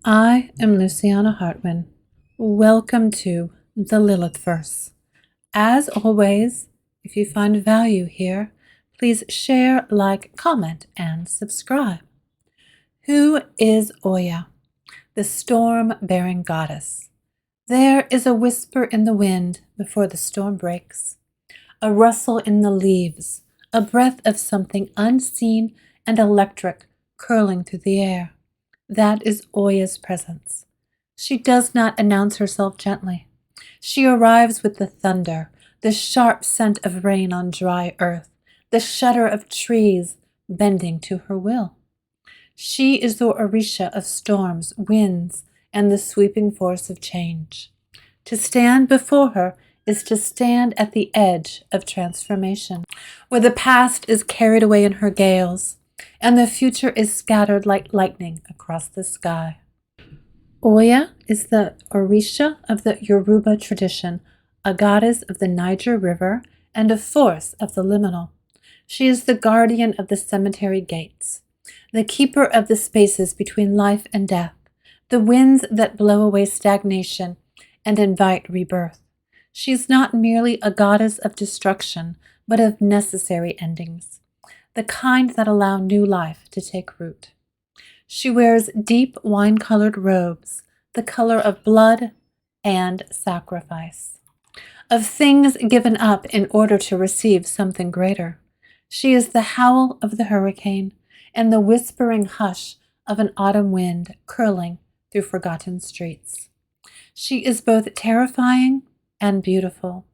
I am Luciana Hartman. Welcome to the Lilith Verse. As always, if you find value here, please share, like, comment, and subscribe. Who is Oya, the storm-bearing goddess? There is a whisper in the wind before the storm breaks, a rustle in the leaves, a breath of something unseen and electric curling through the air. That is Oya's presence. She does not announce herself gently. She arrives with the thunder, the sharp scent of rain on dry earth, the shudder of trees bending to her will. She is the Orisha of storms, winds, and the sweeping force of change. To stand before her is to stand at the edge of transformation, where the past is carried away in her gales, and the future is scattered like lightning across the sky. Oya is the Orisha of the Yoruba tradition, a goddess of the Niger River and a force of the liminal. She is the guardian of the cemetery gates, the keeper of the spaces between life and death, the winds that blow away stagnation and invite rebirth. She is not merely a goddess of destruction, but of necessary endings, the kind that allow new life to take root. She wears deep wine-colored robes, the color of blood and sacrifice, of things given up in order to receive something greater. She is the howl of the hurricane and the whispering hush of an autumn wind curling through forgotten streets. She is both terrifying and beautiful,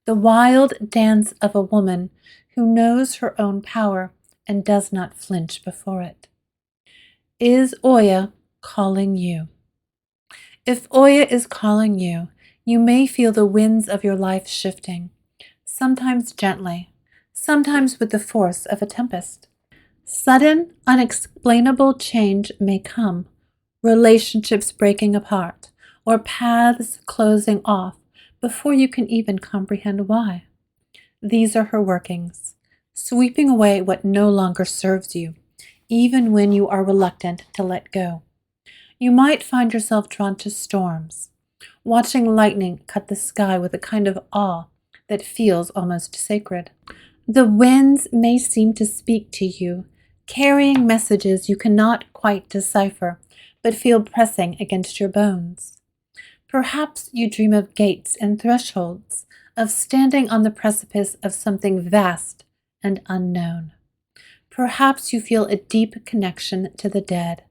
the wild dance of a woman who knows her own power and does not flinch before it. Is Oya calling you? If Oya is calling you, you may feel the winds of your life shifting, sometimes gently, sometimes with the force of a tempest. Sudden, unexplainable change may come, relationships breaking apart, or paths closing off before you can even comprehend why. These are her workings, sweeping away what no longer serves you, even when you are reluctant to let go. You might find yourself drawn to storms, watching lightning cut the sky with a kind of awe that feels almost sacred. The winds may seem to speak to you, carrying messages you cannot quite decipher, but feel pressing against your bones. Perhaps you dream of gates and thresholds, of standing on the precipice of something vast and unknown. Perhaps you feel a deep connection to the dead,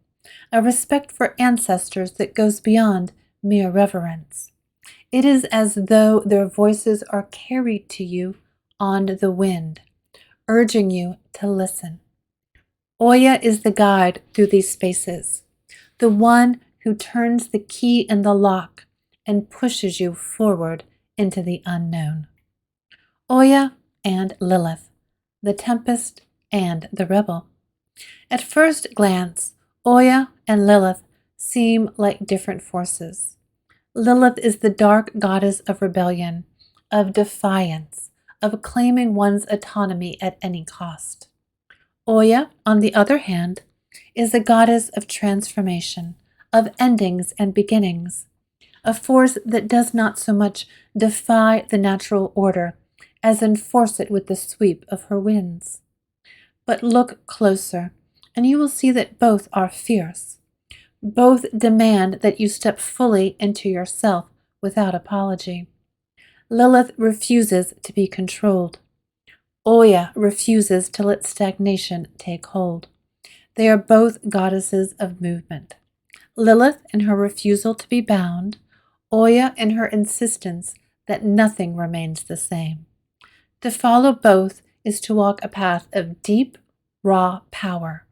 a respect for ancestors that goes beyond mere reverence. It is as though their voices are carried to you on the wind, urging you to listen. Oya is the guide through these spaces, the one who turns the key in the lock and pushes you forward into the unknown. Oya and Lilith, the tempest and the rebel. At first glance, Oya and Lilith seem like different forces. Lilith is the dark goddess of rebellion, of defiance, of claiming one's autonomy at any cost. Oya, on the other hand, is a goddess of transformation, of endings and beginnings, a force that does not so much defy the natural order as enforce it with the sweep of her winds. But look closer, and you will see that both are fierce. Both demand that you step fully into yourself without apology. Lilith refuses to be controlled. Oya refuses to let stagnation take hold. They are both goddesses of movement. Lilith in her refusal to be bound, Oya in her insistence that nothing remains the same. To follow both is to walk a path of deep, raw power,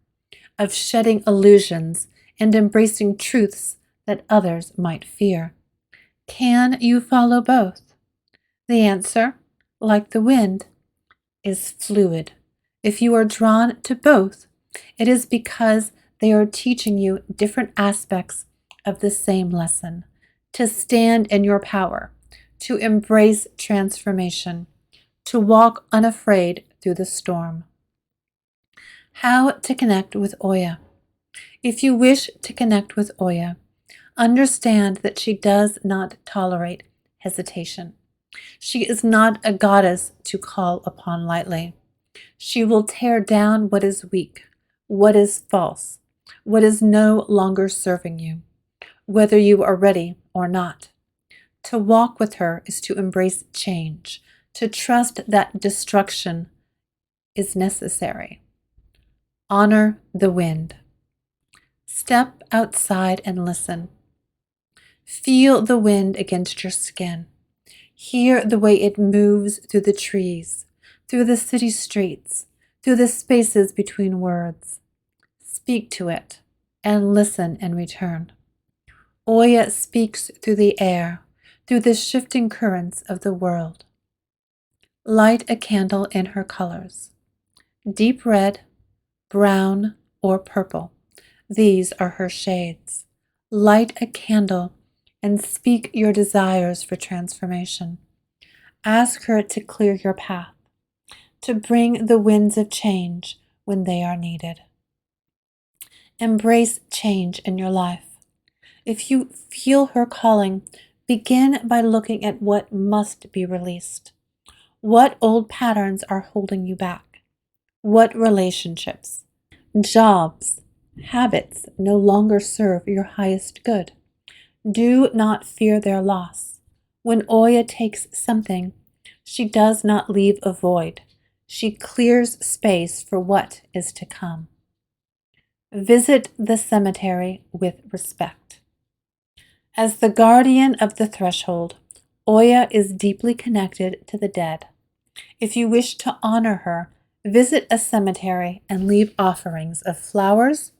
of shedding illusions and embracing truths that others might fear. Can you follow both? The answer, like the wind, is fluid. If you are drawn to both, it is because they are teaching you different aspects of the same lesson, to stand in your power, to embrace transformation, to walk unafraid through the storm. How to connect with Oya? If you wish to connect with Oya, Understand that she does not tolerate hesitation. She is not a goddess to call upon lightly. She will tear down what is weak, what is false, what is no longer serving you, whether you are ready or not. To walk with her is to embrace change, to trust that destruction is necessary. Honor the wind. Step outside and listen. Feel the wind against your skin. Hear the way it moves through the trees, through the city streets, through the spaces between words. Speak to it and listen in return. Oya speaks through the air, through the shifting currents of the world. Light a candle in her colors. Deep red, brown, or purple. These are her shades. Light a candle and speak your desires for transformation. Ask her to clear your path, to bring the winds of change when they are needed. Embrace change in your life. If you feel her calling, begin by looking at what must be released. What old patterns are holding you back? What relationships, jobs, habits no longer serve your highest good? Do not fear their loss. When Oya takes something, she does not leave a void. She clears space for what is to come. Visit the cemetery with respect. As the guardian of the threshold, Oya is deeply connected to the dead. If you wish to honor her, visit a cemetery and leave offerings of flowers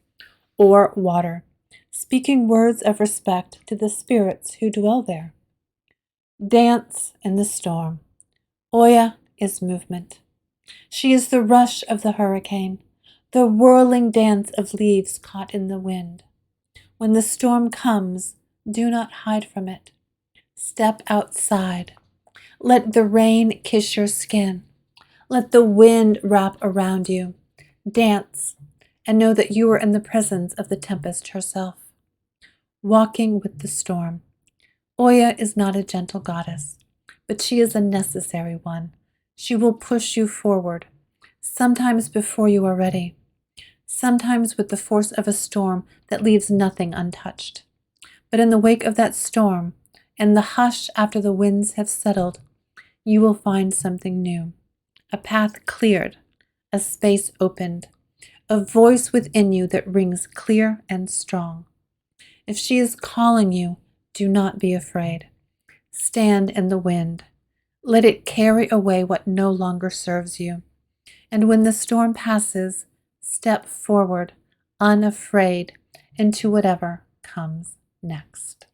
or water, speaking words of respect to the spirits who dwell there. Dance in the storm. Oya is movement. She is the rush of the hurricane, the whirling dance of leaves caught in the wind. When the storm comes, do not hide from it. Step outside. Let the rain kiss your skin. Let the wind wrap around you. Dance, and know that you are in the presence of the tempest herself. Walking with the storm. Oya is not a gentle goddess, but she is a necessary one. She will push you forward, sometimes before you are ready, sometimes with the force of a storm that leaves nothing untouched. But in the wake of that storm, in the hush after the winds have settled, you will find something new, a path cleared, a space opened, a voice within you that rings clear and strong. If she is calling you, do not be afraid. Stand in the wind. Let it carry away what no longer serves you. And when the storm passes, step forward, unafraid, into whatever comes next.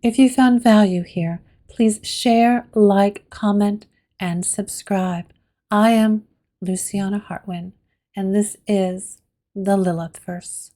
If you found value here, please share, like, comment, and subscribe. I am Luciana Hartwin, and this is the Lilith Verse.